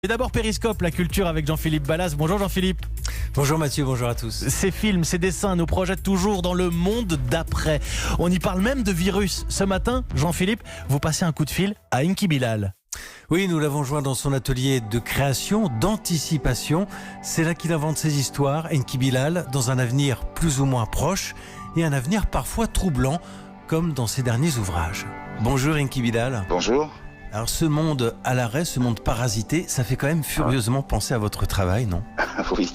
Et d'abord Périscope, la culture avec Jean-Philippe Ballas. Bonjour Jean-Philippe. Bonjour Mathieu, bonjour à tous. Ces films, ces dessins nous projettent toujours dans le monde d'après. On y parle même de virus. Ce matin, Jean-Philippe, vous passez un coup de fil à Enki Bilal. Oui, nous l'avons joint dans son atelier de création, d'anticipation. C'est là qu'il invente ses histoires, Enki Bilal, dans un avenir plus ou moins proche et un avenir parfois troublant, comme dans ses derniers ouvrages. Bonjour Enki Bilal. Bonjour. Alors ce monde à l'arrêt, ce monde parasité, ça fait quand même furieusement penser à votre travail, non ? Oui,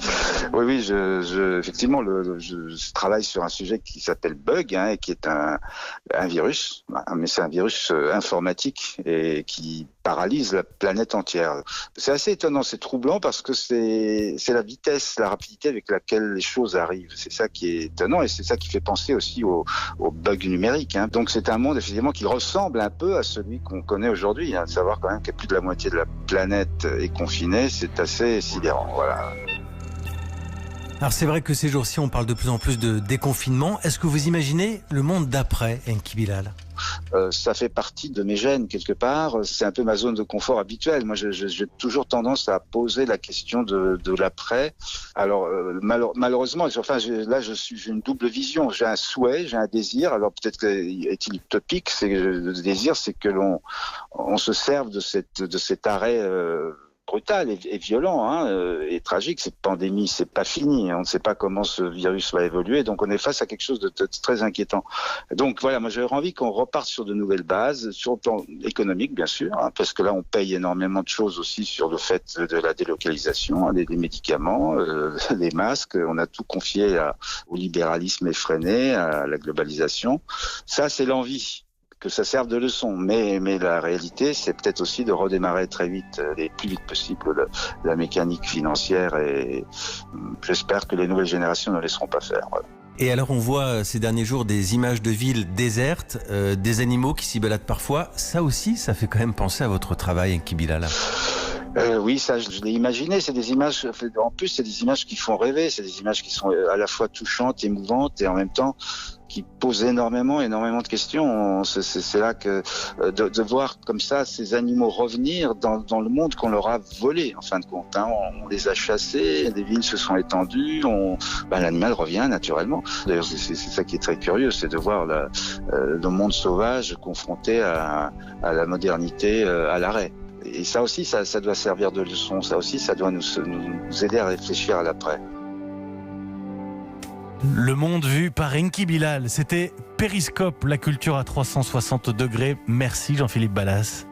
effectivement, je travaille sur un sujet qui s'appelle Bug, et qui est un virus, mais c'est un virus informatique et qui paralyse la planète entière. C'est assez étonnant, c'est troublant parce que c'est la vitesse, la rapidité avec laquelle les choses arrivent. C'est ça qui est étonnant et c'est ça qui fait penser aussi au bug numérique. Donc c'est un monde effectivement qui ressemble un peu à celui qu'on connaît aujourd'hui. Savoir quand même que plus de la moitié de la planète est confinée, c'est assez sidérant. Voilà. Alors c'est vrai que ces jours-ci, on parle de plus en plus de déconfinement. Est-ce que vous imaginez le monde d'après, Enki Bilal ? Ça fait partie de mes gènes quelque part. C'est un peu ma zone de confort habituelle. Moi, j'ai toujours tendance à poser la question de l'après. Alors malheureusement, j'ai une double vision. J'ai un souhait, j'ai un désir. Alors peut-être est-il utopique. Le désir, c'est que on se serve de cet arrêt brutal et violent et tragique. Cette pandémie, c'est pas fini. On ne sait pas comment ce virus va évoluer. Donc, on est face à quelque chose de très inquiétant. Donc, voilà, moi, j'aurais envie qu'on reparte sur de nouvelles bases, sur le plan économique, bien sûr, parce que là, on paye énormément de choses aussi sur le fait de la délocalisation, des médicaments, des masques. On a tout confié au libéralisme effréné, à la globalisation. Ça, c'est l'envie. Que ça serve de leçon, mais la réalité, c'est peut-être aussi de redémarrer très vite, le plus vite possible, la mécanique financière, et j'espère que les nouvelles générations ne laisseront pas faire. Voilà. Et alors on voit ces derniers jours des images de villes désertes, des animaux qui s'y baladent parfois. Ça aussi, ça fait quand même penser à votre travail, Enki Bilal. Oui, ça, je l'ai imaginé. C'est des images, en plus, c'est des images qui font rêver. C'est des images qui sont à la fois touchantes, émouvantes et en même temps qui posent énormément de questions. C'est là que de voir comme ça ces animaux revenir dans le monde qu'on leur a volé, en fin de compte. On les a chassés, les villes se sont étendues, l'animal revient naturellement. D'ailleurs, c'est ça qui est très curieux, c'est de voir le monde sauvage confronté à la modernité, à l'arrêt. Et ça aussi, ça doit servir de leçon. Ça aussi, ça doit nous aider à réfléchir à l'après. Le monde vu par Enki Bilal. C'était Périscope, la culture à 360 degrés. Merci Jean-Philippe Ballas.